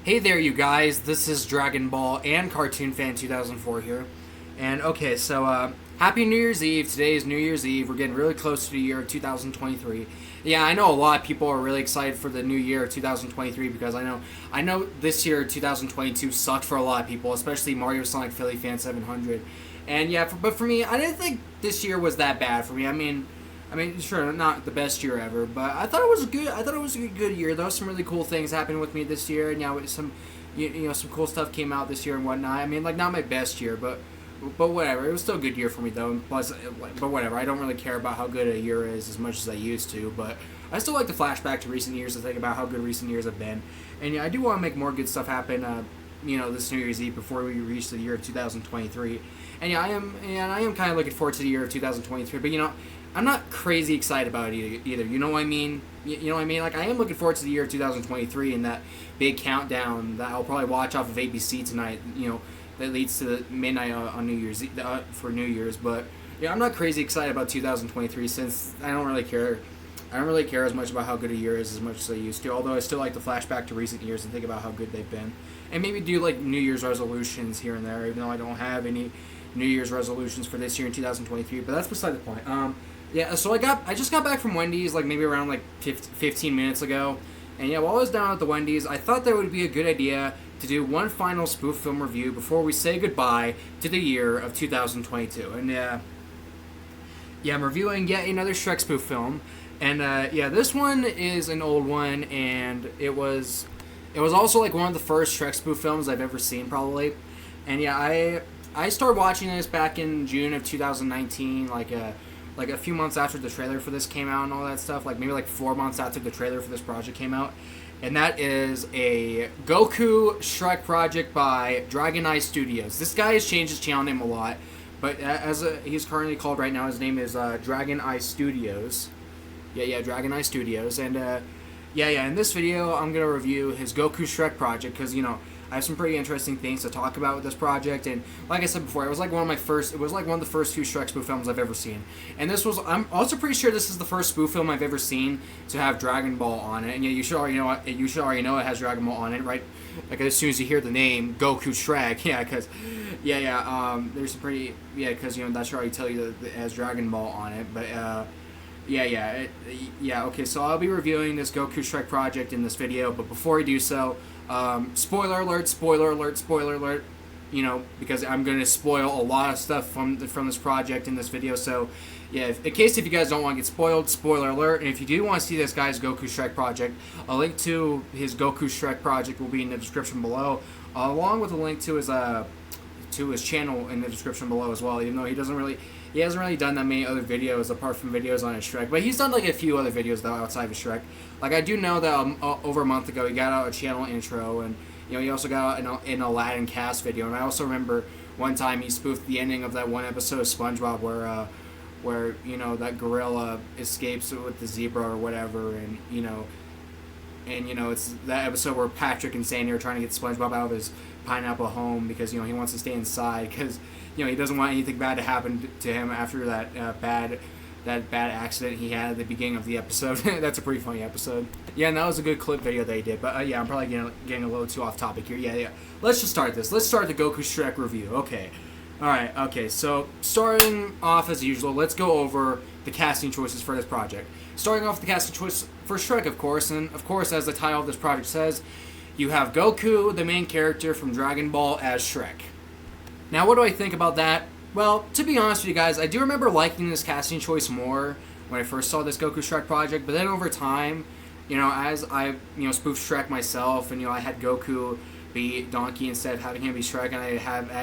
Hey there, you guys. This is Dragon Ball and Cartoon Fan 2004 here. And okay, happy New Year's Eve. Today is New Year's Eve. We're getting really close to the year of 2023. Yeah, I know a lot of people are really excited for the new year of 2023 because I know this year 2022 sucked for a lot of people, especially Mario Sonic Philly Fan 700. And yeah, but for me, I didn't think this year was that bad for me. I mean, sure, not the best year ever, but I thought it was good. I thought it was a good year. There was some really cool things happening with me this year, and some, some cool stuff came out this year and whatnot. I mean, like not my best year, but whatever. It was still a good year for me though. And plus, but whatever. I don't really care about how good a year is as much as I used to, but I still like to flash back to recent years to think about how good recent years have been. And yeah, I do want to make more good stuff happen. This New Year's Eve before we reach the year of 2023. And yeah, I am kind of looking forward to the year of 2023. But I'm not crazy excited about it either. You know what I mean? You know what I mean? Like, I am looking forward to the year of 2023 and that big countdown that I'll probably watch off of ABC tonight. That leads to the midnight on New Year's for New Year's. But yeah, I'm not crazy excited about 2023 since I don't really care. I don't really care as much about how good a year is as much as I used to. Although I still like to flash back to recent years and think about how good they've been, and maybe do like New Year's resolutions here and there. Even though I don't have any New Year's resolutions for this year in 2023, but that's beside the point. Yeah, so I just got back from Wendy's like maybe around like 15 minutes ago, and yeah, while I was down at the Wendy's, I thought that would be a good idea to do one final spoof film review before we say goodbye to the year of 2022. And yeah, I'm reviewing yet another Shrek spoof film, and yeah, this one is an old one, and it was also like one of the first Shrek spoof films I've ever seen probably, and yeah, I started watching this back in June of 2019, like a few months after the trailer for this came out and all that stuff, like maybe like 4 months after the trailer for this project came out. And that is a Goku Shrek project by Dragon Eye Studios. This guy has changed his channel name a lot, but he's currently called right now, his name is Dragon Eye Studios. Yeah, Dragon Eye Studios. And in this video, I'm going to review his Goku Shrek project because, I have some pretty interesting things to talk about with this project, and like I said before, it was like one of the first few Shrek spoof films I've ever seen. And I'm also pretty sure this is the first spoof film I've ever seen to have Dragon Ball on it. And yeah, you should already know it has Dragon Ball on it, right? Like as soon as you hear the name Goku Shrek, there's some pretty, because that should already tell you that it has Dragon Ball on it. But okay, so I'll be reviewing this Goku Shrek project in this video, but before I do so, spoiler alert, because I'm going to spoil a lot of stuff from this project in this video, so yeah, in case if you guys don't want to get spoiled, spoiler alert. And if you do want to see this guy's Goku Shrek project, a link to his Goku Shrek project will be in the description below, along with a link to his channel in the description below as well, even though he hasn't really done that many other videos apart from videos on his Shrek, but he's done like a few other videos though outside of Shrek. Like I do know that over a month ago he got out a channel intro, and he also got out an Aladdin cast video, and I also remember one time he spoofed the ending of that one episode of SpongeBob where that gorilla escapes with the zebra or whatever, and it's that episode where Patrick and Sandy are trying to get SpongeBob out of his pineapple home because he wants to stay inside because he doesn't want anything bad to happen to him after that bad accident he had at the beginning of the episode. That's a pretty funny episode. Yeah, and that was a good clip video that he did. But yeah, I'm probably getting a little too off topic here. Yeah. Let's just start this. Let's start the Goku Shrek review. Okay. All right. Okay. So starting off as usual, let's go over the casting choices for this project. Starting off with the casting choice for Shrek, of course, and of course, as the title of this project says, you have Goku, the main character from Dragon Ball, as Shrek. Now, what do I think about that? Well, to be honest with you guys, I do remember liking this casting choice more when I first saw this Goku Shrek project, but then over time, as I, spoofed Shrek myself, and, I had Goku be Donkey instead of having him be Shrek, and I've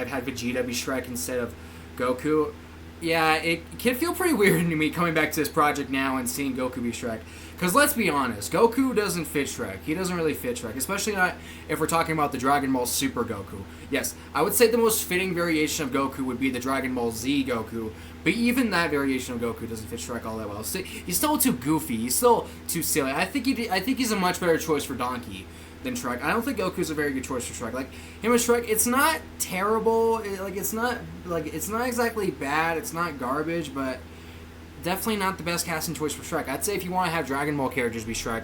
had Vegeta be Shrek instead of Goku. Yeah, it can feel pretty weird to me coming back to this project now and seeing Goku be Shrek. Because let's be honest, Goku doesn't fit Shrek. He doesn't really fit Shrek, especially not if we're talking about the Dragon Ball Super Goku. Yes, I would say the most fitting variation of Goku would be the Dragon Ball Z Goku, but even that variation of Goku doesn't fit Shrek all that well. He's still too goofy. He's still too silly. I think he's a much better choice for Donkey than Shrek. I don't think Goku's a very good choice for Shrek. Like him and Shrek, it's not terrible. It's not exactly bad. It's not garbage, but definitely not the best casting choice for Shrek. I'd say if you want to have Dragon Ball characters be Shrek,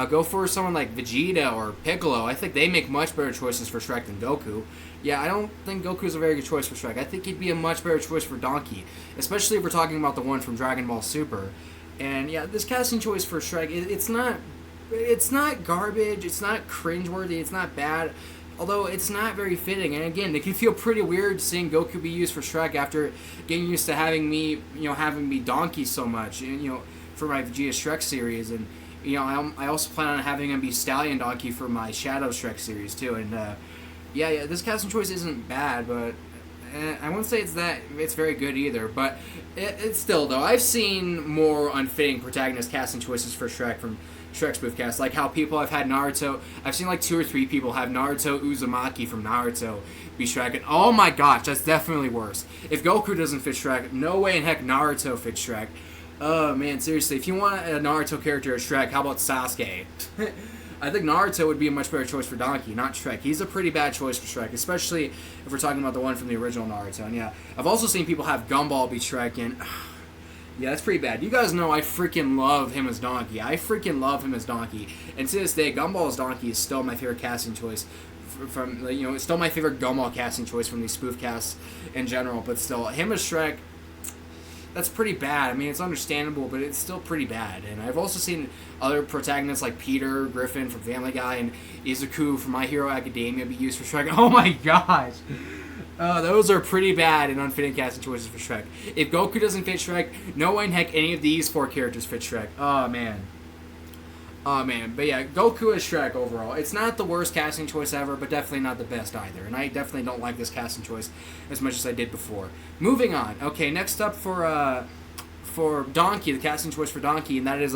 go for someone like Vegeta or Piccolo. I think they make much better choices for Shrek than Goku. Yeah, I don't think Goku's a very good choice for Shrek. I think he'd be a much better choice for Donkey, especially if we're talking about the one from Dragon Ball Super. And yeah, this casting choice for Shrek, it's not garbage, it's not cringeworthy, it's not bad, although it's not very fitting. And again, it can feel pretty weird seeing Goku be used for Shrek after getting used to having me Donkey so much, for my Vegeta Shrek series. And I also plan on having him be Stallion Donkey for my Shadow Shrek series too. And yeah, this casting choice isn't bad, but I won't say it's very good either. But it's still, though, I've seen more unfitting protagonist casting choices for Shrek from Shrek spoof cast, like how people have had Naruto. I've seen like 2 or 3 people have Naruto Uzumaki from Naruto be Shrek, and oh my gosh, that's definitely worse. If Goku doesn't fit Shrek, no way in heck Naruto fits Shrek. Oh man, seriously, if you want a Naruto character as Shrek, how about Sasuke? I think Naruto would be a much better choice for Donkey, not Shrek. He's a pretty bad choice for Shrek, especially if we're talking about the one from the original Naruto. And yeah, I've also seen people have Gumball be Shrek, and yeah, that's pretty bad. You guys know I freaking love him as Donkey. And to this day, Gumball as Donkey is still my favorite casting choice. It's still my favorite Gumball casting choice from these spoof casts in general. But still, him as Shrek, that's pretty bad. I mean, it's understandable, but it's still pretty bad. And I've also seen other protagonists like Peter Griffin from Family Guy and Izuku from My Hero Academia be used for Shrek. Oh my gosh! Those are pretty bad and unfitting casting choices for Shrek. If Goku doesn't fit Shrek, no way in heck any of these 4 characters fit Shrek. Oh man. But yeah, Goku as Shrek overall. It's not the worst casting choice ever, but definitely not the best either. And I definitely don't like this casting choice as much as I did before. Moving on. Okay, next up for Donkey, the casting choice for Donkey, and that is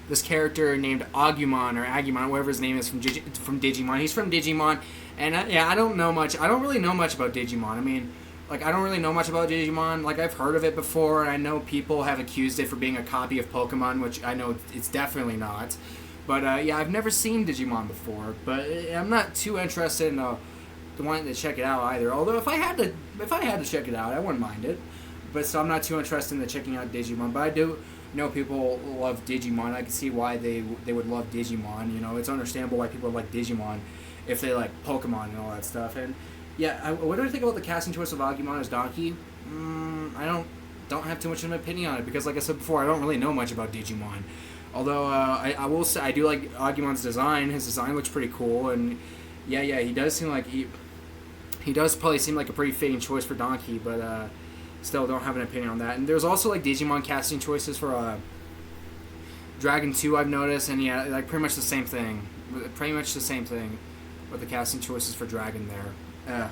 this character named Agumon, whatever his name is from Digimon. He's from Digimon, and I don't really know much about Digimon. I mean, I don't really know much about Digimon. I've heard of it before, and I know people have accused it for being a copy of Pokemon, which I know it's definitely not. But yeah, I've never seen Digimon before, but I'm not too interested in wanting to check it out either. Although if I had to check it out, I wouldn't mind it. But still, I'm not too interested in checking out Digimon. But I do know people love Digimon. I can see why they would love Digimon. It's understandable why people like Digimon if they like Pokemon and all that stuff. And yeah, what do I think about the casting choice of Agumon as Donkey? I don't have too much of an opinion on it because, like I said before, I don't really know much about Digimon. Although I will say I do like Agumon's design. His design looks pretty cool, and yeah, he does seem like he does probably seem like a pretty fitting choice for Donkey, but still don't have an opinion on that. And there's also Digimon casting choices for Dragon 2 I've noticed, and yeah, pretty much the same thing. Pretty much the same thing with the casting choices for Dragon there.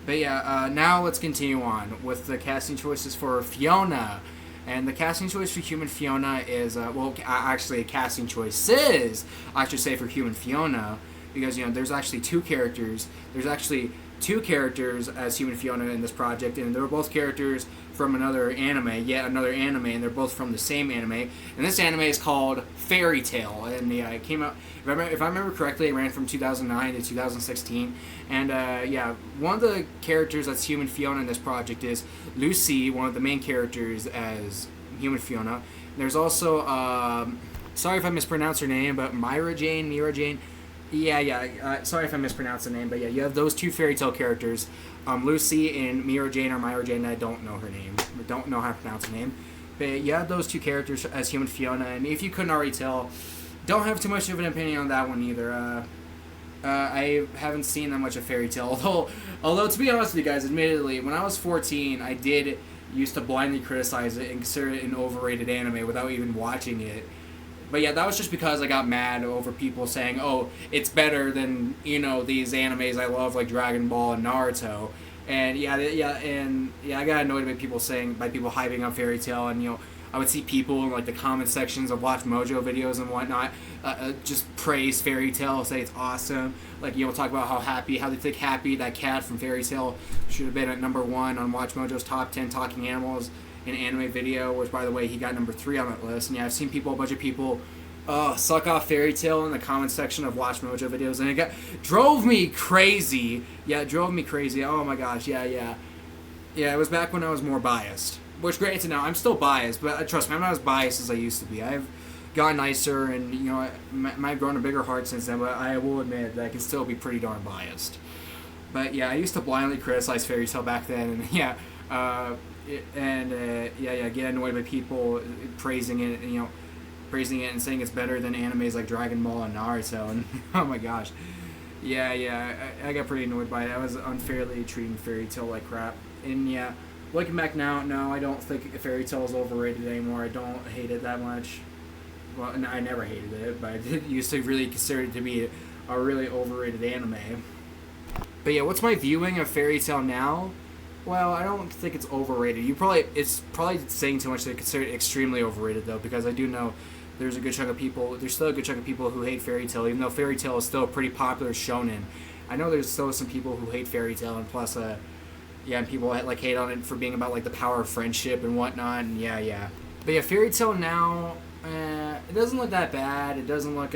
But yeah, now let's continue on with the casting choices for Fiona. And the casting choice for human Fiona is, actually casting choices, I should say, for human Fiona. Because, there's actually 2 characters. There's actually 2 characters as human Fiona in this project. And they're both characters from another anime, and they're both from the same anime. And this anime is called Fairy Tail. And yeah, it came out, if I remember correctly, it ran from 2009 to 2016. And one of the characters that's human Fiona in this project is Lucy, one of the main characters as human Fiona. There's also, sorry if I mispronounce her name, but Mira Jane. Sorry if I mispronounced the name, but yeah, you have those 2 Fairy Tail characters, Lucy and Mira Jane, I don't know her name, I don't know how to pronounce her name, but you have those 2 characters as human Fiona, and if you couldn't already tell, don't have too much of an opinion on that one either. I haven't seen that much of Fairy Tail, although to be honest with you guys, admittedly, when I was 14, I did used to blindly criticize it and consider it an overrated anime without even watching it. But yeah, that was just because I got mad over people saying, oh, it's better than, these animes I love like Dragon Ball and Naruto. And I got annoyed by people hyping up Fairy Tail, and I would see people in the comment sections of Watch Mojo videos and whatnot just praise Fairy Tail, say it's awesome. Talk about how they think Happy, that cat from Fairy Tail, should have been at number 1 on Watch Mojo's top 10 talking animals in anime video, which, by the way, he got number 3 on that list. And yeah, I've seen a bunch of people suck off Fairy Tail in the comment section of Watch Mojo videos, and it drove me crazy. Yeah, it drove me crazy. Oh my gosh, yeah. It was back when I was more biased. which granted now I'm still biased, but trust me, I'm not as biased as I used to be. I've gotten nicer, and I've grown a bigger heart since then. But I will admit that I can still be pretty darn biased. But yeah, I used to blindly criticize Fairy Tail back then, and yeah, get annoyed by people praising it, praising it and saying it's better than animes like Dragon Ball and Naruto, and oh my gosh, I got pretty annoyed by it. I was unfairly treating Fairy Tail like crap, and yeah, looking back now, no, I don't think Fairy Tail is overrated anymore. I don't hate it that much. Well, no, I never hated it, but I did used to really consider it to be a really overrated anime. But yeah, what's my viewing of Fairy Tail now? Well, I don't think it's overrated. It's probably saying too much to consider it extremely overrated, though, because I do know there's still a good chunk of people who hate Fairy Tail, even though Fairy Tail is still a pretty popular shonen. I know there's still some people who hate Fairy Tail, and plus, and people like hate on it for being about like the power of friendship and whatnot, and yeah. But yeah, Fairy Tail now, it doesn't look that bad. It doesn't look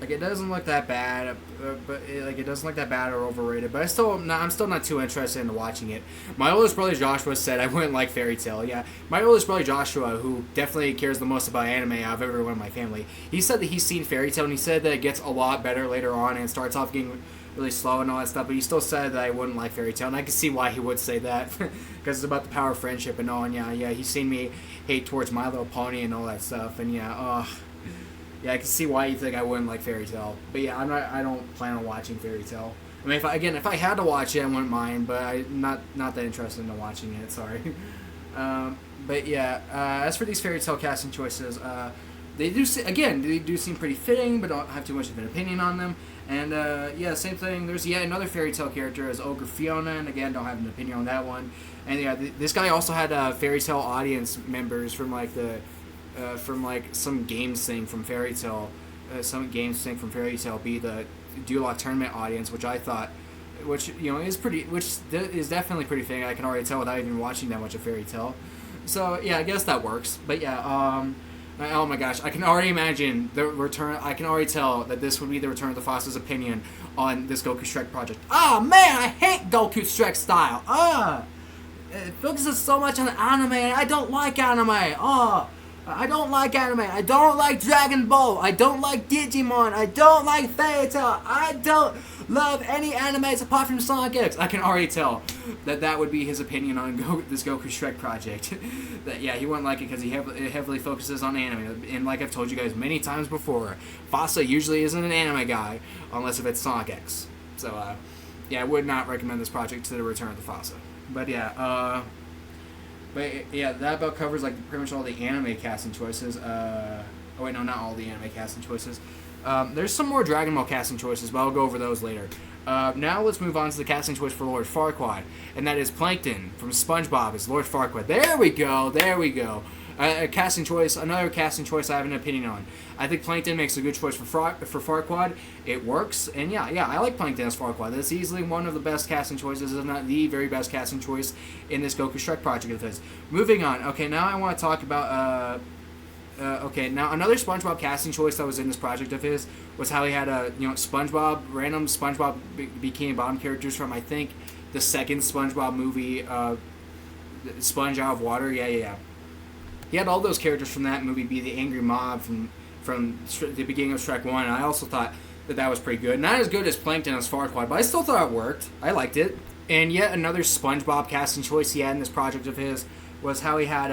it doesn't look that bad, it doesn't look that bad or overrated. But I'm still not too interested in watching it. My oldest brother Joshua said I wouldn't like Fairy Tail. Yeah, my oldest brother Joshua, who definitely cares the most about anime out of everyone in my family, he said that he's seen Fairy Tail, and he said that it gets a lot better later on and starts off getting really slow and all that stuff. But he still said that I wouldn't like Fairy Tail, and I can see why he would say that because it's about the power of friendship and all. And yeah, he's seen me hate towards My Little Pony and all that stuff. And yeah, I can see why you think I wouldn't like Fairy Tail. But yeah, I don't plan on watching Fairy Tail. I mean, if I had to watch it, I wouldn't mind, but I'm not that interested in watching it. Sorry. But yeah, as for these Fairy Tail casting choices, they do seem pretty fitting, but don't have too much of an opinion on them. And same thing. There's yet another Fairy Tail character as Ogre Fiona, and again, don't have an opinion on that one. And yeah, this guy also had Fairy Tail audience members from some games thing from Fairy Tail, be the Duoloc tournament audience, which I thought, which is definitely pretty fitting. I can already tell without even watching that much of Fairy Tail. So yeah, I guess that works. But yeah, oh my gosh, I can already imagine the return. I can already tell that this would be the Return of the Foster's opinion on this Goku Shrek project. Oh man, I hate Goku Shrek style. It focuses so much on anime, and I don't like anime. I don't like anime. I don't like Dragon Ball. I don't like Digimon. I don't like Fairy Tail. I don't love any animes apart from Sonic X. I can already tell that would be his opinion on this Goku Shrek project. That yeah, he wouldn't like it because it heavily focuses on anime. And like I've told you guys many times before, Fasa usually isn't an anime guy unless if it's Sonic X. So I would not recommend this project to the Return of the Fasa. But yeah, that about covers like pretty much all the anime casting choices. Oh wait, no, not all the anime casting choices. There's some more Dragon Ball casting choices, but I'll go over those later. Now let's move on to the casting choice for Lord Farquaad, and that is Plankton from SpongeBob as Lord Farquaad. There we go. Another casting choice I have an opinion on. I think Plankton makes a good choice for Farquaad. It works, and yeah, I like Plankton as Farquaad. That's easily one of the best casting choices, if not the very best casting choice in this Goku Shrek project of his. Moving on. Okay, now I want to talk about now another SpongeBob casting choice that was in this project of his was how he had random SpongeBob Bikini Bottom characters from I think the second SpongeBob movie, Sponge Out of Water. Yeah. He had all those characters from that movie be the angry mob from the beginning of Shrek 1, and I also thought that was pretty good. Not as good as Plankton as Farquaad, but I still thought it worked. I liked it. And yet another SpongeBob casting choice he had in this project of his was how he had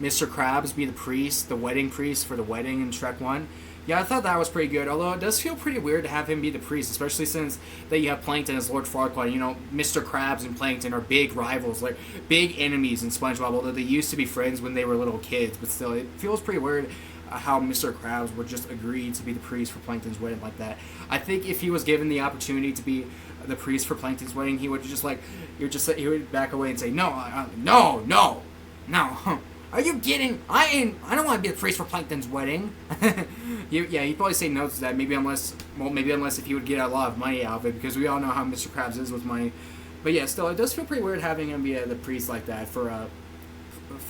Mr. Krabs be the priest, the wedding priest for the wedding in Shrek 1. Yeah, I thought that was pretty good, although it does feel pretty weird to have him be the priest, especially since that you have Plankton as Lord Farquaad. Mr. Krabs and Plankton are big rivals, like big enemies in SpongeBob, although they used to be friends when they were little kids, but still, it feels pretty weird how Mr. Krabs would just agree to be the priest for Plankton's wedding like that. I think if he was given the opportunity to be the priest for Plankton's wedding, he would he would back away and say, no. Are you kidding? I don't want to be the priest for Plankton's wedding. He'd probably say no to that. Maybe unless if he would get a lot of money out of it, because we all know how Mr. Krabs is with money. But yeah, still, it does feel pretty weird having him be the priest like that for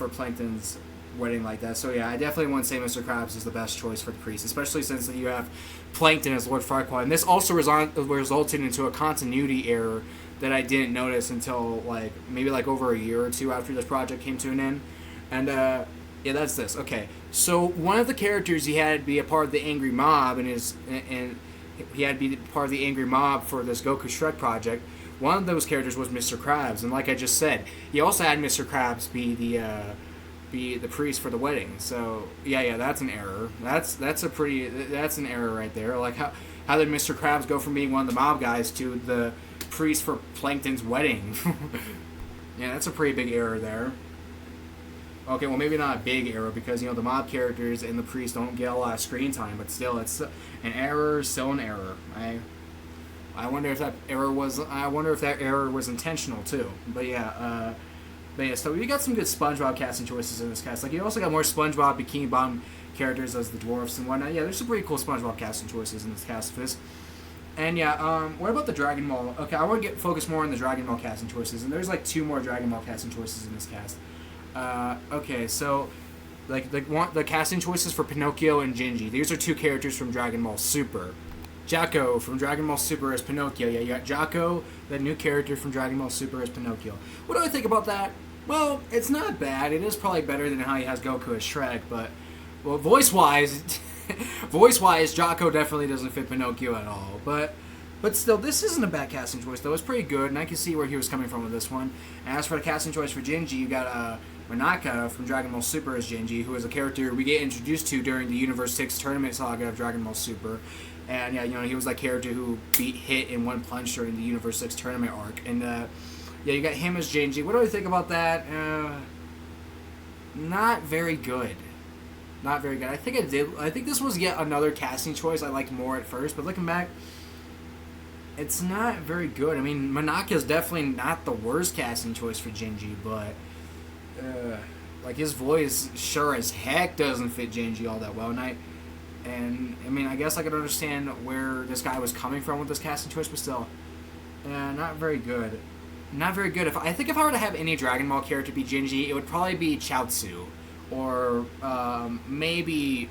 Plankton's wedding like that. So yeah, I definitely wouldn't say Mr. Krabs is the best choice for the priest, especially since you have Plankton as Lord Farquaad, and this also resulted into a continuity error that I didn't notice until like maybe like over a year or two after this project came to an end. And yeah, that's this. Okay, so one of the characters he had to be a part of the angry mob, and he had to be part of the angry mob for this Goku Shrek project. One of those characters was Mr. Krabs, and like I just said, he also had Mr. Krabs be the priest for the wedding. So yeah, that's an error. That's an error right there. Like how did Mr. Krabs go from being one of the mob guys to the priest for Plankton's wedding? Yeah, that's a pretty big error there. Okay, well maybe not a big error because the mob characters and the priest don't get a lot of screen time, but still, it's an error, still an error. I wonder if that error was intentional too. But yeah, so we got some good SpongeBob casting choices in this cast. Like you also got more SpongeBob Bikini Bottom characters as the dwarfs and whatnot. Yeah, there's some pretty cool SpongeBob casting choices in this cast for this. And yeah, what about the Dragon Ball? Okay, I want to focus more on the Dragon Ball casting choices, and there's like 2 more Dragon Ball casting choices in this cast. Okay, so like the casting choices for Pinocchio and Gingy. These are 2 characters from Dragon Ball Super. Jacko from Dragon Ball Super as Pinocchio. Yeah, you got Jacko, that new character from Dragon Ball Super as Pinocchio. What do I think about that? Well, it's not bad. It is probably better than how he has Goku as Shrek, but well, voice-wise, Jacko definitely doesn't fit Pinocchio at all. But still, this isn't a bad casting choice, though. It's pretty good, and I can see where he was coming from with this one. And as for the casting choice for Gingy, you got Manaka from Dragon Ball Super as Gingy, who is a character we get introduced to during the Universe 6 tournament saga of Dragon Ball Super. And yeah, he was that character who beat Hit in one punch during the Universe 6 tournament arc. And yeah, you got him as Gingy. What do I think about that? Not very good. Not very good. I think this was yet another casting choice I liked more at first, but looking back, it's not very good. I mean, Manaka is definitely not the worst casting choice for Gingy, but like his voice sure as heck doesn't fit Gingy all that well. And I mean, I guess I could understand where this guy was coming from with this casting choice, but still, not very good. Not very good. If I were to have any Dragon Ball character be Gingy, it would probably be Chaozu, or maybe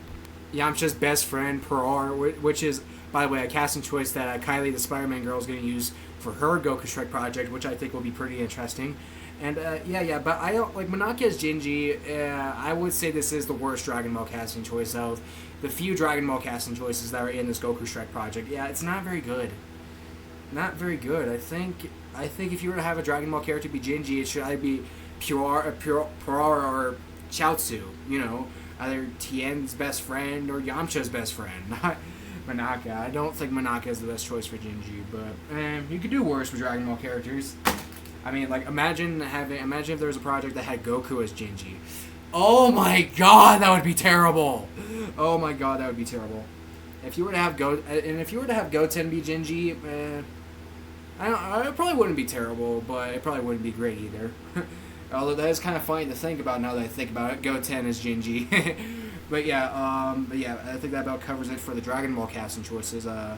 Yamcha's best friend Peror, which is, by the way, a casting choice that Kylie the Spider-Man girl is going to use for her Goku Shrek project, which I think will be pretty interesting. And yeah, but I don't like Manaka as Gingy. I would say this is the worst Dragon Ball casting choice of the few Dragon Ball casting choices that are in this Goku Shrek project. Yeah, it's not very good. Not very good. I think if you were to have a Dragon Ball character be Gingy, it should either be Peror or Chaozu. Either Tien's best friend or Yamcha's best friend, not Manaka. I don't think Manaka is the best choice for Gingy, but you could do worse with Dragon Ball characters. I mean, like, imagine if there was a project that had Goku as Gingy. Oh my god, that would be terrible. Oh my god, that would be terrible. If you were to have Goten be Gingy, it probably wouldn't be terrible, but it probably wouldn't be great either. Although that is kind of funny to think about now that I think about it. Goten as Gingy. But yeah, I think that about covers it for the Dragon Ball casting choices. Now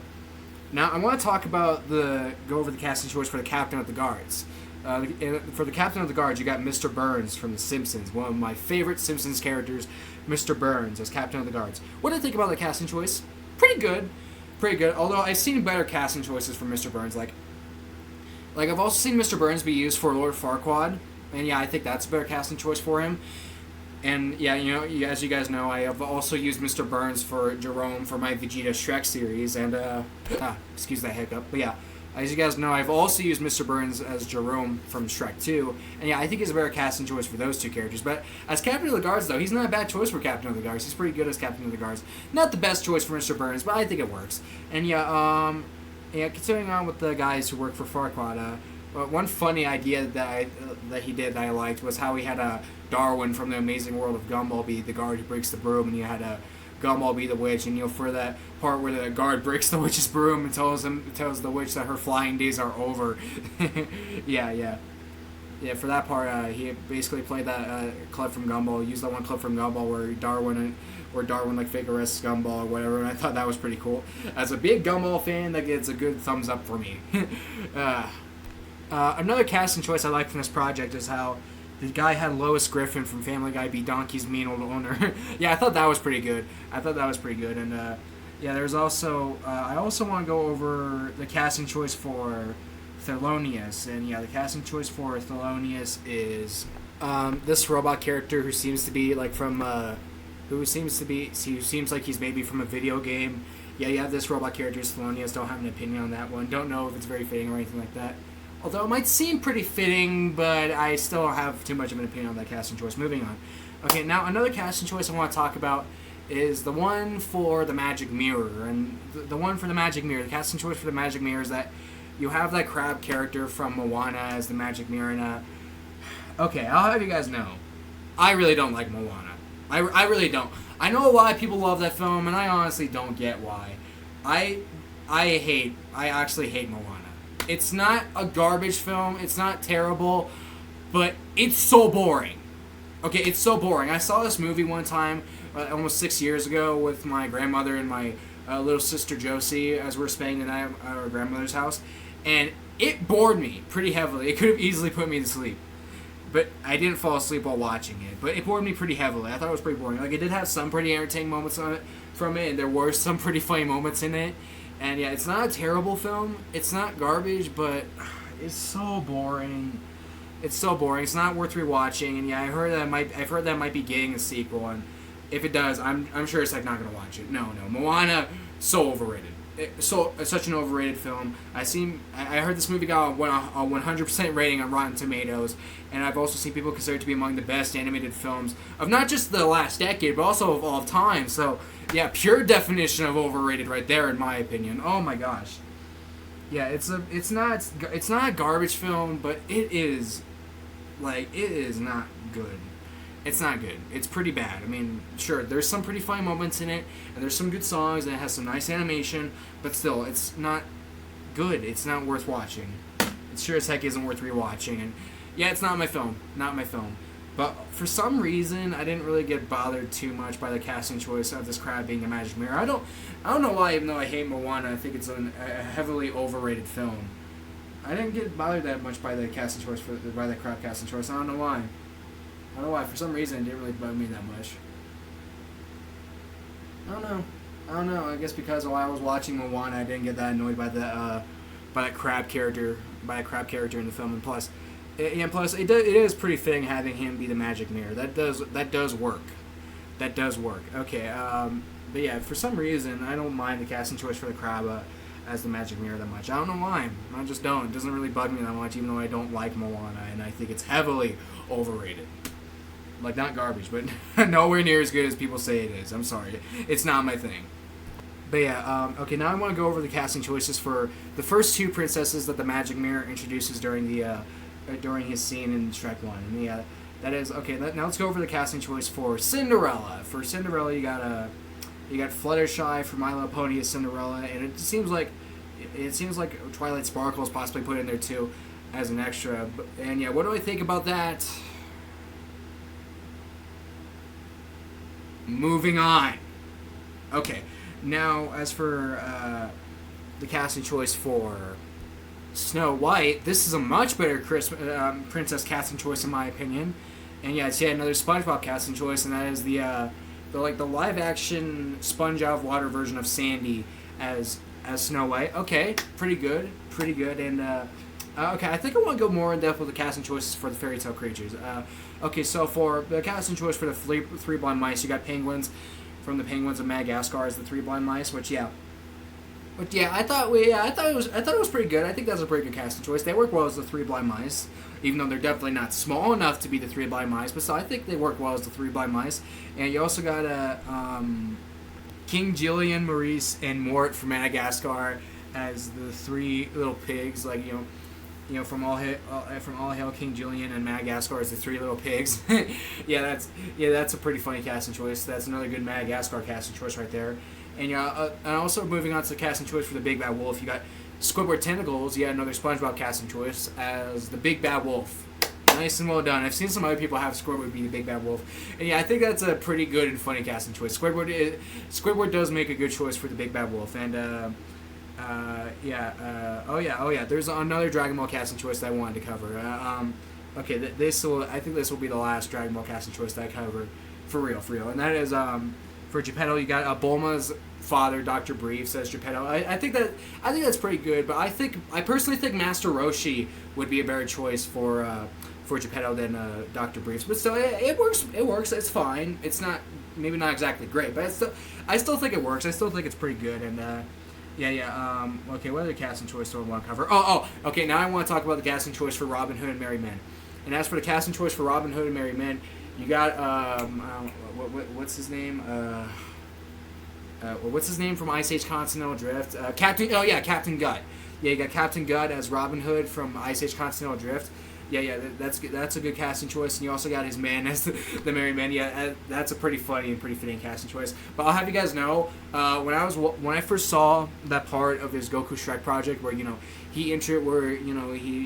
I want to talk about go over the casting choice for the Captain of the Guards. For the Captain of the Guards, you got Mr. Burns from The Simpsons, one of my favorite Simpsons characters, Mr. Burns as Captain of the Guards. What do I think about the casting choice? Pretty good. Although I've seen better casting choices for Mr. Burns. Like I've also seen Mr. Burns be used for Lord Farquaad, and yeah, I think that's a better casting choice for him. And yeah, as you guys know, I have also used Mr. Burns for Jerome for my Vegeta Shrek series, and excuse that hiccup. But yeah, as you guys know, I've also used Mr. Burns as Jerome from Shrek 2, and yeah, I think he's a better casting choice for those 2 characters. But as Captain of the Guards, though, he's not a bad choice for Captain of the Guards. He's pretty good as Captain of the Guards. Not the best choice for Mr. Burns, but I think it works. And yeah, continuing on with the guys who work for Farquaad, one funny idea that he did that I liked was how he had Darwin from The Amazing World of Gumball be the guard who breaks the broom, and you had Gumball be the witch, and for that part where the guard breaks the witch's broom and tells the witch that her flying days are over. yeah, for that part, he basically played that clip from Gumball, used that one clip from Gumball where Darwin like fake arrests Gumball or whatever, and I thought that was pretty cool. As a big Gumball fan, that gets a good thumbs up for me. Another casting choice I like from this project is how The guy had Lois Griffin from Family Guy be Donkey's mean old owner. Yeah, I thought that was pretty good. And yeah, there's also I also want to go over the casting choice for Thelonious, and yeah, the casting choice for Thelonious is this robot character who seems to be like from who seems like he's maybe from a video game. Yeah, you have this robot character, Thelonious. Don't have an opinion on that one. Don't know if it's very fitting or anything like that. Although it might seem pretty fitting, but I still have too much of an opinion on that casting choice. Moving on. Okay, now another casting choice I want to talk about is the one for the Magic Mirror. And the one for the Magic Mirror, the casting choice for the Magic Mirror is that you have that crab character from Moana as the Magic Mirror. And, okay, I'll have you guys know, I really don't like Moana. I really don't. I know a lot of people love that film, and I honestly don't get why. I actually hate Moana. It's not a garbage film. It's not terrible, but it's so boring. Okay, it's so boring. I saw this movie one time, almost 6 years ago, with my grandmother and my little sister Josie, as we were spending the night at our grandmother's house, and it bored me pretty heavily. It could have easily put me to sleep, but I didn't fall asleep while watching it. But it bored me pretty heavily. I thought it was pretty boring. Like, it did have some pretty entertaining moments from it, and there were some pretty funny moments in it. And yeah, it's not a terrible film. It's not garbage, but it's so boring. It's so boring. It's not worth rewatching. And yeah, I've heard that might be getting a sequel. And if it does, I'm sure it's like not gonna watch it. No, Moana, so overrated. It's such an overrated film. I heard this movie got a 100% rating on Rotten Tomatoes, and I've also seen people consider it to be among the best animated films of not just the last decade, but also of all time. So yeah, pure definition of overrated right there, in my opinion. Oh my gosh. Yeah, it's not a garbage film, but it is not good. It's not good. It's pretty bad. I mean, sure, there's some pretty funny moments in it, and there's some good songs, and it has some nice animation, but still, it's not good. It's not worth watching. It sure as heck isn't worth rewatching, and yeah, it's not my film. Not my film. But for some reason, I didn't really get bothered too much by the casting choice of this crab being a Magic Mirror. I don't know why, even though I hate Moana, I think it's a heavily overrated film. I didn't get bothered that much by the casting choice by the crab casting choice. I don't know why. I don't know why. For some reason, it didn't really bug me that much. I don't know. I guess because while I was watching Moana, I didn't get that annoyed by that crab character, in the film. And plus, it is pretty fitting having him be the Magic Mirror. That does work. Okay. But yeah, for some reason, I don't mind the casting choice for the crab as the Magic Mirror that much. I don't know why. I just don't. It doesn't really bug me that much, even though I don't like Moana, and I think it's heavily overrated. Like, not garbage, but nowhere near as good as people say it is. I'm sorry. It's not my thing. But yeah, okay, now I want to go over the casting choices for the first two princesses that the Magic Mirror introduces during his scene in Shrek 1. And yeah, that is, okay, now let's go over the casting choice for Cinderella. For Cinderella, you got Fluttershy from My Little Pony as Cinderella, and it seems like Twilight Sparkle is possibly put in there too as an extra. And yeah, what do I think about that? Moving on. Okay, now as for the casting choice for Snow White, this is a much better princess casting choice in my opinion. And yeah, it's yet another SpongeBob casting choice, and that is the live action sponge out of water version of Sandy as Snow White. Okay, pretty good. And okay, I think I want to go more in depth with the casting choices for the fairy tale creatures. Okay, so for the casting choice for the three blind mice, you got penguins from the Penguins of Madagascar as the three blind mice, which yeah. But yeah, I thought it was pretty good. I think that's a pretty good casting choice. They work well as the three blind mice, even though they're definitely not small enough to be the three blind mice. But still, I think they work well as the three blind mice. And you also got King Jillian, Maurice, and Mort from Madagascar as the three little pigs, like from All Hail King Julian and Madagascar as the three little pigs. That's a pretty funny casting choice. That's another good Madagascar casting choice right there. And and also moving on to the casting choice for the Big Bad Wolf, you got Squidward Tentacles. You got another SpongeBob casting choice as the Big Bad Wolf. Nice and well done. I've seen some other people have Squidward be the Big Bad Wolf, and yeah, I think that's a pretty good and funny casting choice. Squidward does make a good choice for the Big Bad Wolf, and there's another Dragon Ball casting choice that I wanted to cover. Okay, I think this will be the last Dragon Ball casting choice that I cover, for real, and that is for Geppetto. You got Bulma's father, Dr. Briefs, as Geppetto. I think that's pretty good, but I personally think Master Roshi would be a better choice for Geppetto than Dr. Briefs. But still, it works. It works. It's fine. It's not maybe not exactly great, but I still think it works. I still think it's pretty good. And okay, what other casting choice do I want to cover? Okay. Now I want to talk about the casting choice for Robin Hood and Merry Men. And as for the casting choice for Robin Hood and Merry Men, you got what's his name? What's his name from Ice Age Continental Drift? Captain Gut. Yeah, you got Captain Gut as Robin Hood from Ice Age Continental Drift. Yeah, that's a good casting choice, and you also got his man as the Merry Men. Yeah, that's a pretty funny and pretty fitting casting choice. But I'll have you guys know, when I first saw that part of his Goku Shrek project, where he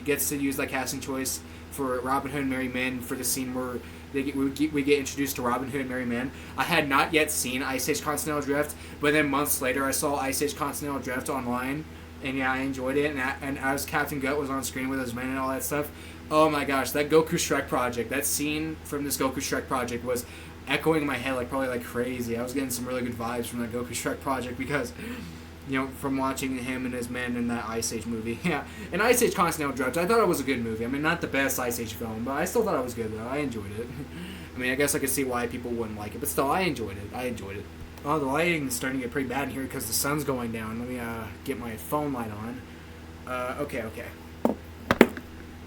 gets to use that casting choice for Robin Hood and Merry Men for the scene where we get introduced to Robin Hood and Merry Men. I had not yet seen Ice Age Continental Drift, but then months later I saw Ice Age Continental Drift online, and yeah, I enjoyed it. And as Captain Gut was on screen with his men and all that stuff, oh my gosh, that Goku Shrek project, that scene from this Goku Shrek project was echoing in my head probably like crazy. I was getting some really good vibes from that Goku Shrek project because, from watching him and his men in that Ice Age movie. Yeah, and Ice Age Continental Drift, I thought it was a good movie. I mean, not the best Ice Age film, but I still thought it was good, though. I enjoyed it. I mean, I guess I could see why people wouldn't like it, but still, I enjoyed it. Oh, the lighting is starting to get pretty bad in here because the sun's going down. Let me get my phone light on. Okay.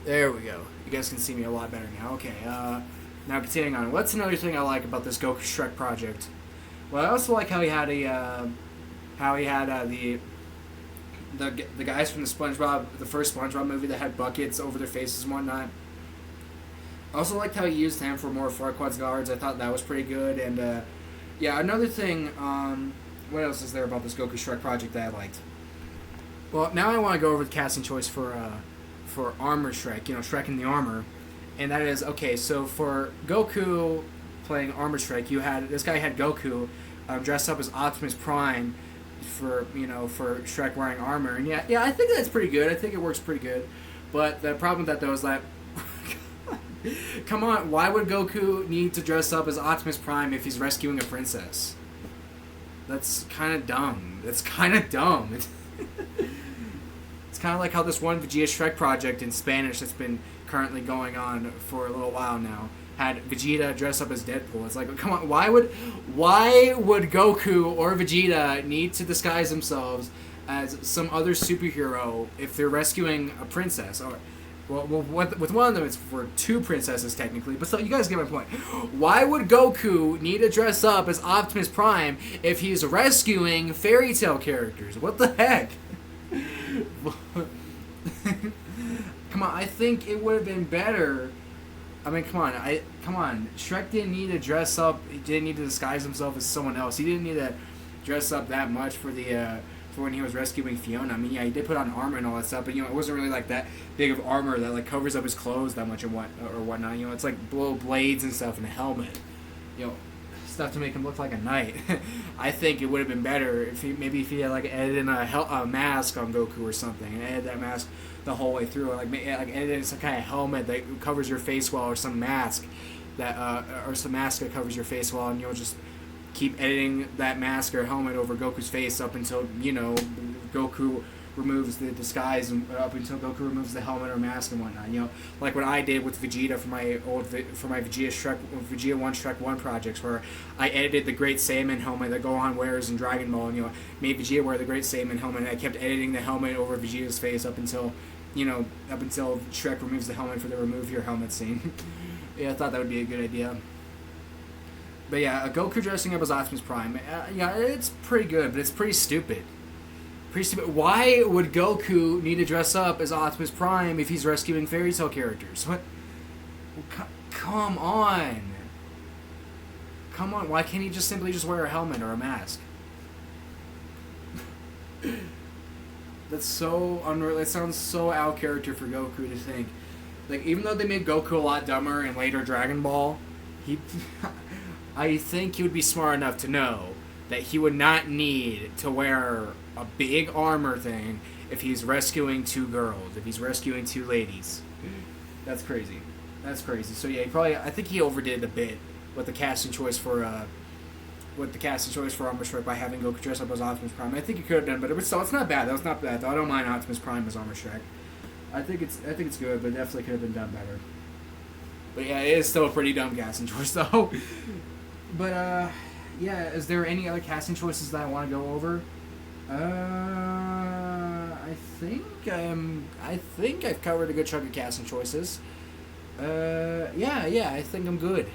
There we go. You guys can see me a lot better now. Okay, now continuing on. What's another thing I like about this Goku Shrek project? Well, I also like how he had the guys from the first SpongeBob movie that had buckets over their faces and whatnot. I also liked how he used him for more Farquaad's guards. I thought that was pretty good. And another thing. What else is there about this Goku Shrek project that I liked? Well, now I want to go over the casting choice for Armor Shrek. Shrek in the armor, and that is okay. So for Goku playing Armor Shrek, this guy had Goku dressed up as Optimus Prime for Shrek wearing armor, and yeah, I think that's pretty good. I think it works pretty good. But the problem with that though is that come on, why would Goku need to dress up as Optimus Prime if he's rescuing a princess? That's kind of dumb. It's kind of like how this one Vegeta Shrek project in Spanish that's been currently going on for a little while now had Vegeta dress up as Deadpool. It's like, come on, why would Goku or Vegeta need to disguise themselves as some other superhero if they're rescuing a princess? Or with one of them, it's for two princesses technically, but still, you guys get my point. Why would Goku need to dress up as Optimus Prime if he's rescuing fairy tale characters? What the heck? Come on, I think it would have been better. I mean, come on. Shrek didn't need to dress up. He didn't need to disguise himself as someone else. He didn't need to dress up that much for when he was rescuing Fiona. I mean, yeah, he did put on armor and all that stuff, but it wasn't really like that big of armor that covers up his clothes that much or whatnot. It's like blow blades and stuff and a helmet. Stuff to make him look like a knight. I think it would have been better if he had edited in a mask on Goku or something, and edited that mask the whole way through, edited some kind of helmet that covers your face well, or some mask that covers your face well, and you'll just keep editing that mask or helmet over Goku's face up until Goku removes the disguise, and up until Goku removes the helmet or mask and whatnot. Like what I did with Vegeta for my Vegeta 1 Shrek 1 projects, where I edited the Great Saiyaman helmet that Gohan wears in Dragon Ball, and made Vegeta wear the Great Saiyaman helmet, and I kept editing the helmet over Vegeta's face up until Shrek removes the helmet for the remove your helmet scene. Yeah, I thought that would be a good idea. But yeah, Goku dressing up as Optimus Prime, it's pretty good, but it's pretty stupid. Why would Goku need to dress up as Optimus Prime if he's rescuing fairy tale characters? What? Come on. Why can't he simply wear a helmet or a mask? That's so unreal. It sounds so out character for Goku to think. Even though they made Goku a lot dumber in later Dragon Ball, I think he would be smart enough to know that he would not need to wear a big armor thing if he's rescuing two girls, if he's rescuing two ladies. That's crazy. That's crazy. So yeah, he probably I think he overdid a bit with the casting choice for Armor Shrek by having Goku dress up as Optimus Prime. I think he could have done better, but still, it's not bad. That was not bad. Though. I don't mind Optimus Prime as Armor Shrek. I think it's good, but definitely could have been done better. But yeah, it is still a pretty dumb casting choice though. But yeah, is there any other casting choices that I want to go over? I think I've covered a good chunk of casting choices. Yeah, I think I'm good.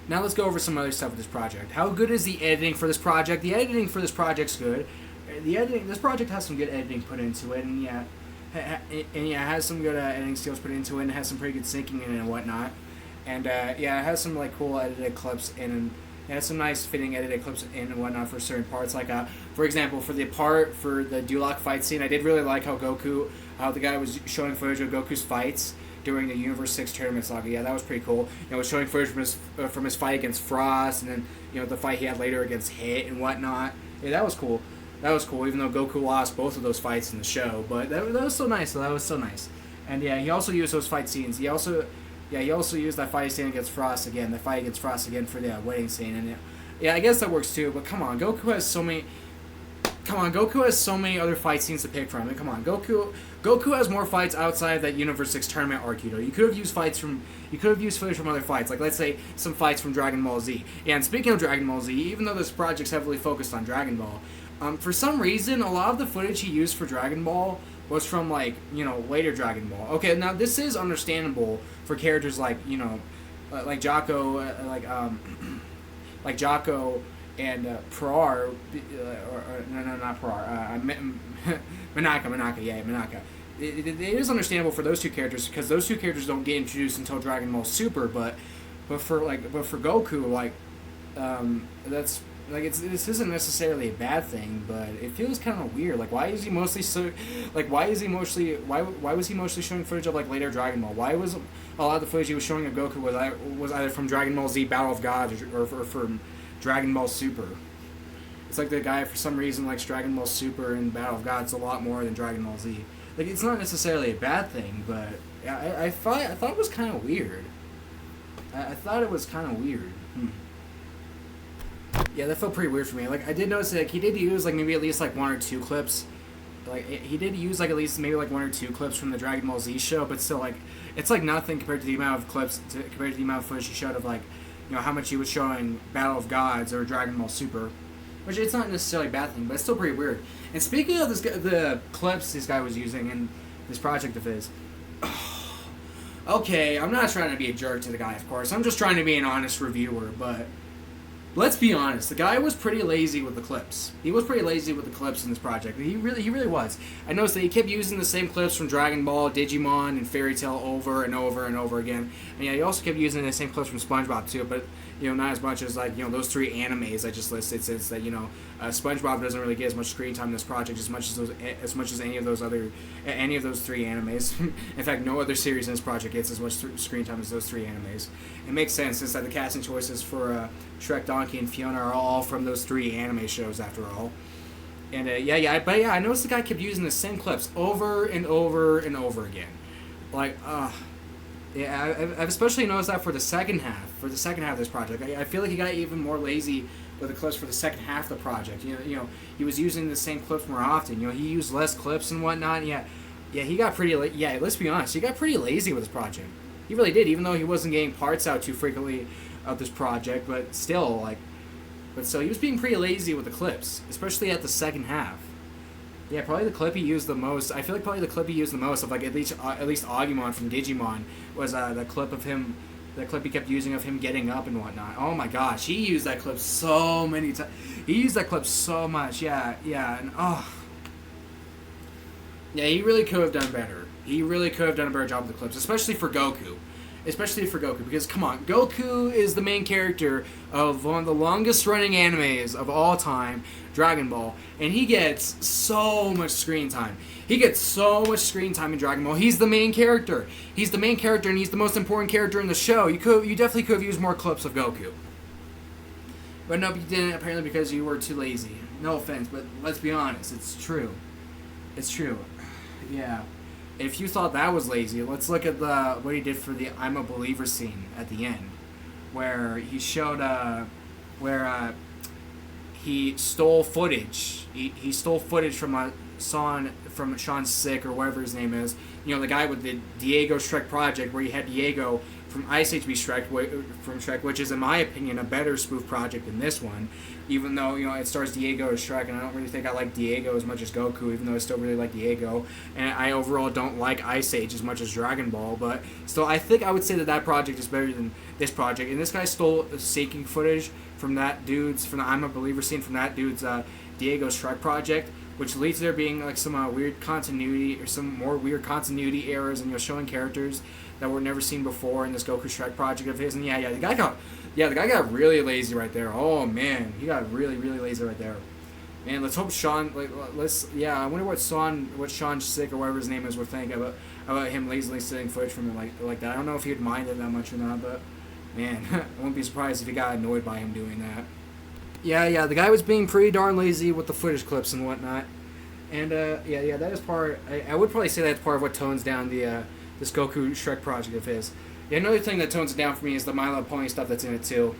Now let's go over some other stuff with this project. How good is the editing for this project? The editing for this project's good. This project has some good editing put into it, and yeah, it has some good editing skills put into it, and it has some pretty good syncing in it and whatnot. And yeah, it has some like cool edited clips in, and it has some nice fitting edited clips in and whatnot for certain parts. Like for example, for the Duloc fight scene, I did really like how the guy was showing footage of Goku's fights during the Universe 6 tournament saga. Yeah, that was pretty cool. It was showing footage from his fight against Frost, and then the fight he had later against Hit and whatnot. Yeah, that was cool. That was cool, even though Goku lost both of those fights in the show. But that was so nice. That was so nice. And yeah, he also used those fight scenes. He also used that fight scene against Frost again. The fight against Frost again for the wedding scene. And yeah, I guess that works too. But come on, Goku has so many other fight scenes to pick from. I mean, come on, Goku has more fights outside that Universe 6 tournament arc. You could have used footage from other fights, like let's say some fights from Dragon Ball Z. Yeah, and speaking of Dragon Ball Z, even though this project's heavily focused on Dragon Ball, for some reason a lot of the footage he used for Dragon Ball was from later Dragon Ball. Okay, now this is understandable for characters like like Jocko, like Jocko and Prar, no, not Prar, Manaka. It is understandable for those two characters because those two characters don't get introduced until Dragon Ball Super, but for Goku, that's this isn't necessarily a bad thing, but it feels kind of weird. Like, why was he mostly showing footage of later Dragon Ball? Why was a lot of the footage he was showing of Goku was either from Dragon Ball Z Battle of Gods or from Dragon Ball Super? It's like the guy for some reason likes Dragon Ball Super and Battle of Gods a lot more than Dragon Ball Z. Like, it's not necessarily a bad thing, but I thought it was kind of weird. I thought it was kind of weird. Yeah, that felt pretty weird for me. Like, I did notice that he did use maybe at least one or two clips. He did use at least maybe one or two clips from the Dragon Ball Z show, but still it's nothing compared to the amount of compared to the amount of footage he showed of how much he was showing Battle of Gods or Dragon Ball Super, which it's not necessarily a bad thing, but it's still pretty weird. And speaking of the clips this guy was using in this project of his, okay, I'm not trying to be a jerk to the guy, of course. I'm just trying to be an honest reviewer, but let's be honest. The guy was pretty lazy with the clips. He was pretty lazy with the clips in this project. He really was. I noticed that he kept using the same clips from Dragon Ball, Digimon, and Fairy Tail over and over and over again. And yeah, he also kept using the same clips from SpongeBob too, but not as much as those three animes I just listed. Since that SpongeBob doesn't really get as much screen time in this project as much as any of those three animes. In fact, no other series in this project gets as much screen time as those three animes. It makes sense since the casting choices for Shrek, Donkey, and Fiona are all from those three anime shows after all. And I noticed the guy kept using the same clips over and over and over again. Yeah, I've especially noticed that for the second half. For the second half of this project, I feel like he got even more lazy with the clips for the second half of the project. He was using the same clips more often. He used less clips and whatnot. Yeah, he got pretty. Yeah, let's be honest, he got pretty lazy with this project. He really did, even though he wasn't getting parts out too frequently of this project. But still, he was being pretty lazy with the clips, especially at the second half. Yeah, probably the clip he used the most. I feel like probably the clip he used the most of at least Agumon from Digimon was the clip of him. The clip he kept using of him getting up and whatnot. Oh my gosh, he used that clip so many times. He used that clip so much. Yeah, and yeah, he really could have done better. He really could have done a better job with the clips, especially for Goku. Because come on, Goku is the main character of one of the longest running animes of all time, Dragon Ball, and he gets so much screen time. He gets so much screen time in Dragon Ball. He's the main character. And he's the most important character in the show. You definitely could have used more clips of Goku. But no, you didn't, apparently because you were too lazy. No offense, but let's be honest, it's true. It's true. Yeah. if you thought that was lazy, let's look at the what he did for the "I'm a Believer" scene at the end, where he showed where he stole footage. He stole footage from Sean Sick or whatever his name is. You know, the guy with the Diego Shrek project, where you had Diego from Ice Age Shrek, which is in my opinion a better spoof project than this one. Even though it stars Diego as Shrek, and I don't really think I like Diego as much as Goku, even though I still really like Diego, and I overall don't like Ice Age as much as Dragon Ball. But still, I think I would say that project is better than this project. And this guy stole staking footage from the I'm a Believer scene from that dude's Diego Shrek project, which leads to there being like some weird continuity or some more weird continuity errors, and showing characters that were never seen before in this Goku Shrek project of his. And the guy got really lazy right there. Oh man, he got really lazy right there. Man, let's hope Sean. I wonder what Sean Sick or whatever his name is would think about him lazily stealing footage from him like that. I don't know if he'd mind it that much or not, but man, I wouldn't be surprised if he got annoyed by him doing that. Yeah, the guy was being pretty darn lazy with the footage clips and whatnot. And that is part. I would probably say that's part of what tones down this Goku Shrek project of his. Yeah, another thing that tones it down for me is the My Little Pony stuff that's in it too.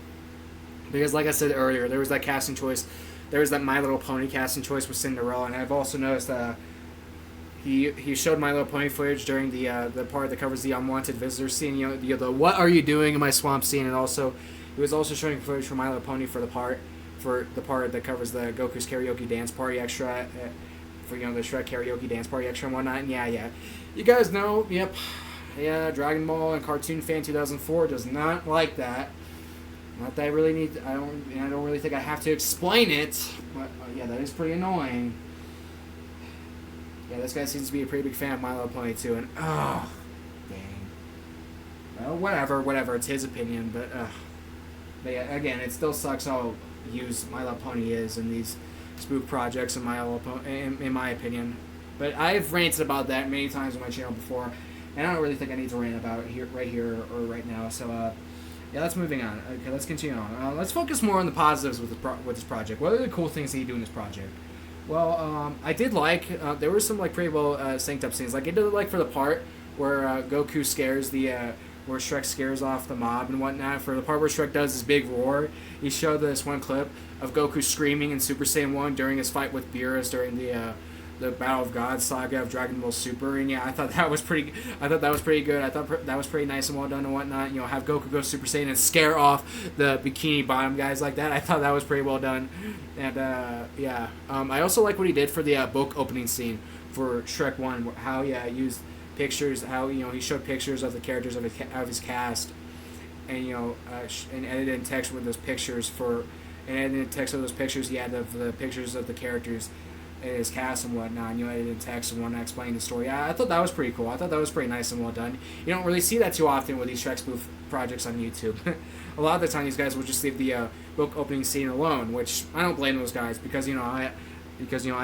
Because like I said earlier, there was that casting choice. There was that My Little Pony casting choice with Cinderella, and I've also noticed he showed My Little Pony footage during the part that covers the unwanted visitor scene. The what are you doing in my swamp scene, and also he was also showing footage for My Little Pony for the part that covers the Goku's karaoke dance party extra. For the Shrek karaoke dance party extra and whatnot. And yeah, you guys know. Yep. Yeah, Dragon Ball and Cartoon Fan 2004 does not like that. Not that I really need. I don't really think I have to explain it. But that is pretty annoying. Yeah, this guy seems to be a pretty big fan of My Little Pony too, and dang. Well, whatever. It's his opinion, but yeah, again, it still sucks how used My Little Pony is in these spoof projects in my opinion. But I've ranted about that many times on my channel before, and I don't really think I need to rant about it right here or right now. So let's moving on. Okay, let's continue on. Let's focus more on the positives with this project. What are the cool things that you do in this project? Well, I did like there were some pretty well synced up scenes. Like I did like for the part where Goku scares where Shrek scares off the mob and whatnot. For the part where Shrek does his big roar, he showed this one clip of Goku screaming in Super Saiyan 1 during his fight with Beerus during the Battle of Gods saga of Dragon Ball Super. And I thought that was pretty good. I thought that was pretty nice and well done and whatnot. Have Goku go Super Saiyan and scare off the Bikini Bottom guys like that. I thought that was pretty well done. And I also like what he did for the book opening scene for Shrek 1, how he used pictures, how he showed pictures of the characters of his cast, and and edited text with those pictures of those pictures he had of the pictures of the characters in his cast and whatnot, and edited text and whatnot explaining the story. I thought that was pretty cool. I thought that was pretty nice and well done. You don't really see that too often with these Shrek spoof projects on YouTube. A lot of the time these guys will just leave the book opening scene alone, which I don't blame those guys because I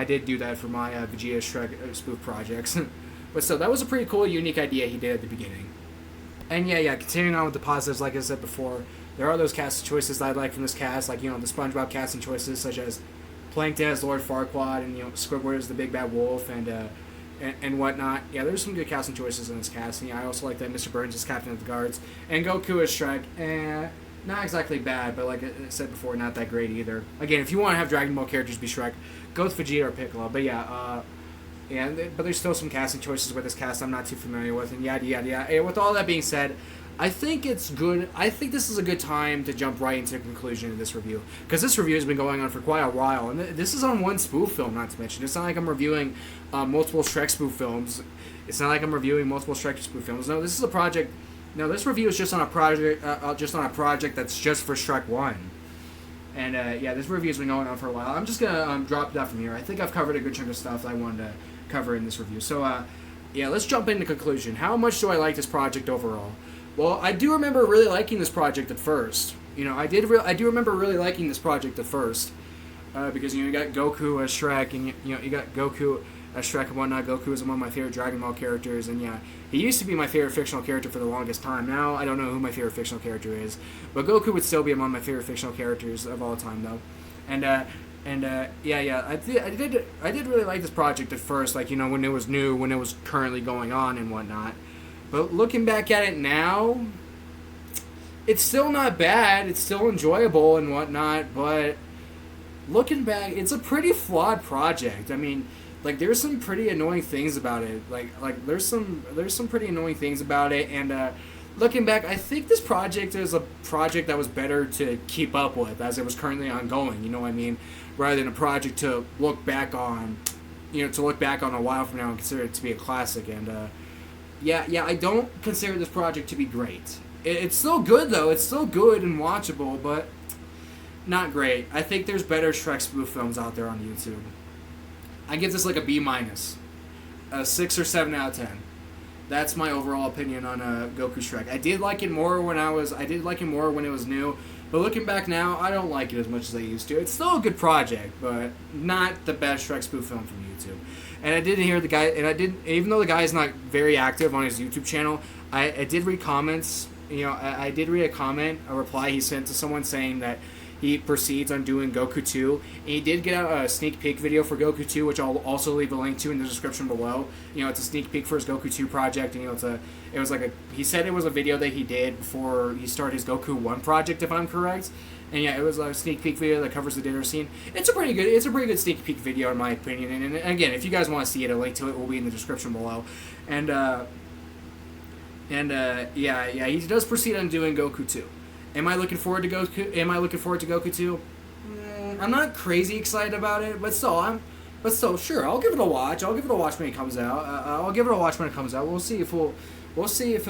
did do that for my Vegeta Shrek spoof projects. But still, that was a pretty cool, unique idea he did at the beginning. And continuing on with the positives, like I said before, there are those casting choices that I like from this cast, like, the SpongeBob casting choices, such as Plankton as Lord Farquaad, and, Squidward as the Big Bad Wolf, and whatnot. Yeah, there's some good casting choices in this cast, and I also like that Mr. Burns is Captain of the Guards, and Goku as Shrek, not exactly bad, but like I said before, not that great either. Again, if you want to have Dragon Ball characters be Shrek, go with Vegeta or Piccolo, but but there's still some casting choices with this cast I'm not too familiar with, and yada. And with all that being said, I think it's good. I think this is a good time to jump right into the conclusion of this review, because this review has been going on for quite a while, and this is on one spoof film, not to mention. It's not like I'm reviewing multiple Shrek spoof films. It's not like I'm reviewing multiple Shrek spoof films. No, this is a project. No, this review is just on a project. That's just for Shrek 1. And this review has been going on for a while. I'm just gonna drop that from here. I think I've covered a good chunk of stuff that I wanted to cover in this review. So let's jump into conclusion. How much do I like this project overall? Well, I do remember really liking this project at first. I do remember really liking this project at first, because you got Goku as Shrek, and you got Goku as Shrek and whatnot. Goku is one of my favorite Dragon Ball characters, and he used to be my favorite fictional character for the longest time. Now I don't know who my favorite fictional character is, but Goku would still be among my favorite fictional characters of all time, though. And And I did really like this project at first, like when it was new, when it was currently going on and whatnot. But looking back at it now, it's still not bad. It's still enjoyable and whatnot. But looking back, it's a pretty flawed project. I mean, like there's some pretty annoying things about it. Like there's some pretty annoying things about it. And looking back, I think this project is a project that was better to keep up with as it was currently ongoing. You know what I mean? Rather than a project to look back on, to look back on a while from now and consider it to be a classic. And I don't consider this project to be great. It's still good though. It's still good and watchable, but not great. I think there's better Shrek spoof films out there on YouTube. I give this like a B minus, a 6 or 7 out of 10. That's my overall opinion on Goku Shrek. I did like it more when it was new, but looking back now, I don't like it as much as I used to. It's still a good project, but not the best Shrek spoof film from YouTube. And I did hear the guy, even though the guy is not very active on his YouTube channel, I did read comments. I did read a reply he sent to someone saying that he proceeds on doing Goku 2. And he did get out a sneak peek video for Goku 2, which I'll also leave a link to in the description below. It's a sneak peek for his Goku 2 project, and he said it was a video that he did before he started his Goku 1 project, if I'm correct. And yeah, it was a sneak peek video that covers the dinner scene. It's a pretty good sneak peek video in my opinion. And again, if you guys want to see it, a link to it will be in the description below. And he does proceed on doing Goku 2. Am I looking forward to Goku 2? I'm not crazy excited about it, but still, sure, I'll give it a watch. I'll give it a watch when it comes out. We'll see if he'll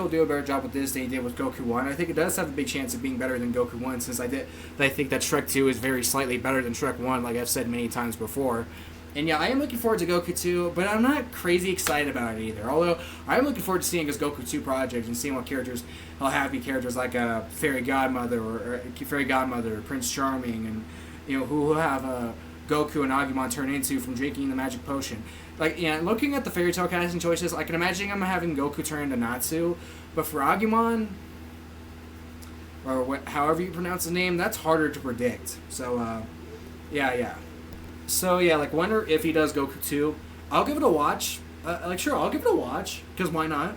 do a better job with this than he did with Goku 1. I think it does have a big chance of being better than Goku 1, since I think that Shrek 2 is very slightly better than Shrek 1, like I've said many times before. And yeah, I am looking forward to Goku 2, but I'm not crazy excited about it either. Although, I am looking forward to seeing his Goku 2 project and seeing what characters he'll have. Characters like Fairy Godmother or Prince Charming, and who will have Goku and Agumon turn into from drinking the magic potion. Looking at the fairy tale casting choices, I can imagine him having Goku turn into Natsu, but for Agumon, or however you pronounce his name, that's harder to predict. So, yeah. So yeah, when or if he does Goku 2, I'll give it a watch. Sure, I'll give it a watch, because why not?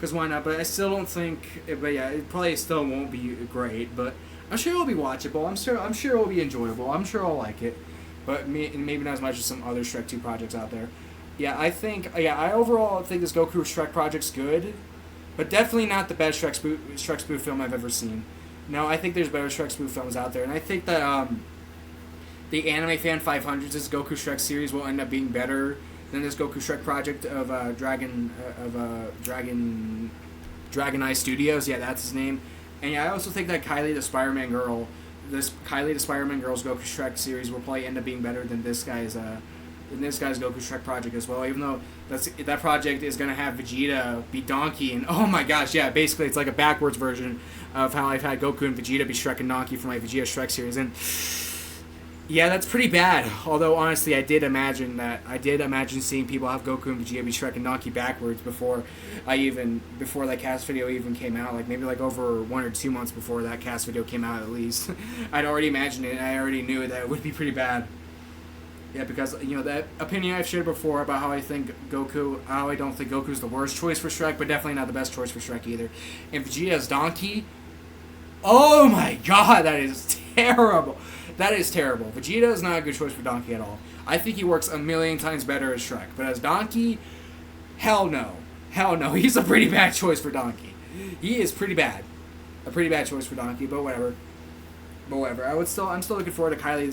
But I still don't think. But yeah, it probably still won't be great. But I'm sure it'll be watchable. I'm sure it'll be enjoyable. I'm sure I'll like it. But maybe not as much as some other Shrek 2 projects out there. Yeah, I overall think this Goku Shrek project's good, but definitely not the best Shrek spoof film I've ever seen. No, I think there's better Shrek spoof films out there, and I think that the Anime Fan 500's Goku Shrek series will end up being better than this Goku Shrek project of Dragon Eye Studios. Yeah, that's his name. And yeah, I also think that Kylie the Spider-Man Girl's Goku Shrek series will probably end up being better than this guy's Goku Shrek project as well. Even though that project is gonna have Vegeta be Donkey, and oh my gosh, yeah, basically it's like a backwards version of how I've had Goku and Vegeta be Shrek and Donkey for my Vegeta Shrek series. And yeah, that's pretty bad. Although honestly, I did imagine seeing people have Goku and Vegeta be Shrek and Donkey backwards before that cast video even came out. Maybe over 1 or 2 months before that cast video came out, at least. I'd already imagined it, and I already knew that it would be pretty bad. Yeah, because that opinion I've shared before about how I don't think Goku's the worst choice for Shrek, but definitely not the best choice for Shrek either. And Vegeta as Donkey, oh my god, that is terrible. That is terrible. Vegeta is not a good choice for Donkey at all. I think he works a million times better as Shrek. But as Donkey, hell no. Hell no. He's a pretty bad choice for Donkey. He is pretty bad. A pretty bad choice for Donkey, but whatever. I'm still looking forward to Kylie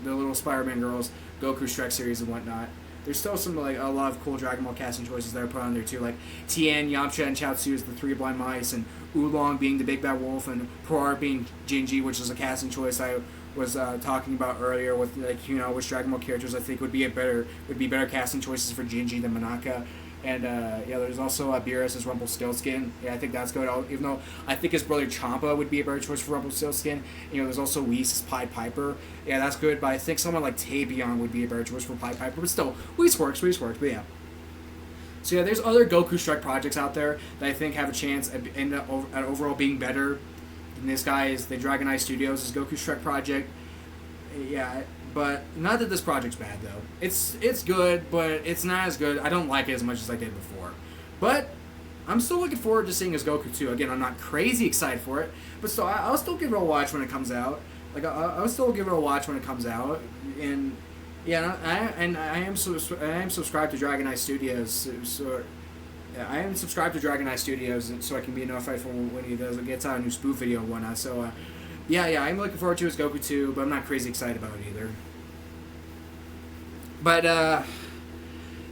the little Spider-Man girls, Goku Shrek series and whatnot. There's still some a lot of cool Dragon Ball casting choices that are put on there too, like Tien, Yamcha, and Chaozu as the three blind mice, and Oolong being the big bad wolf, and Puar being Jinji, which is a casting choice I was talking about earlier with which Dragon Ball characters I think would be better casting choices for Jinji than Monaka. And there's also Beerus as Rumpelstiltskin. Yeah, I think that's good. Even though I think his brother Champa would be a better choice for Rumpelstiltskin. There's also Whis as Pied Piper. Yeah, that's good. But I think someone like Taebyung would be a better choice for Pied Piper. But still, Whis works. But yeah. So yeah, there's other Goku Shrek projects out there that I think have a chance at overall being better than this guy is the Dragon Eye Studios' Goku Shrek project. Yeah, but not that this project's bad though. It's good, but it's not as good. I don't like it as much as I did before. But I'm still looking forward to seeing his Goku 2. Again, I'm not crazy excited for it, but still, I'll still give it a watch when it comes out. Like I'll still give it a watch when it comes out, and yeah, I am subscribed to Dragon Eye Studios, so yeah, I am subscribed to Dragon Eye Studios, so I can be notified for when he gets out a new spoof video and whatnot. So yeah, I'm looking forward to his Goku 2, but I'm not crazy excited about it either. But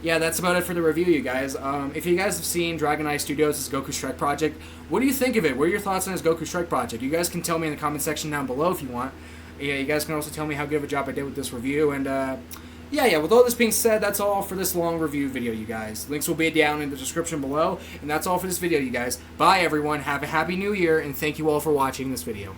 yeah, that's about it for the review, you guys. If you guys have seen Dragon Eye Studios' Goku Shrek project, what do you think of it? What are your thoughts on his Goku Shrek project? You guys can tell me in the comment section down below if you want. Yeah, you guys can also tell me how good of a job I did with this review. And yeah, with all this being said, that's all for this long review video, you guys. Links will be down in the description below. And that's all for this video, you guys. Bye, everyone. Have a happy new year, and thank you all for watching this video.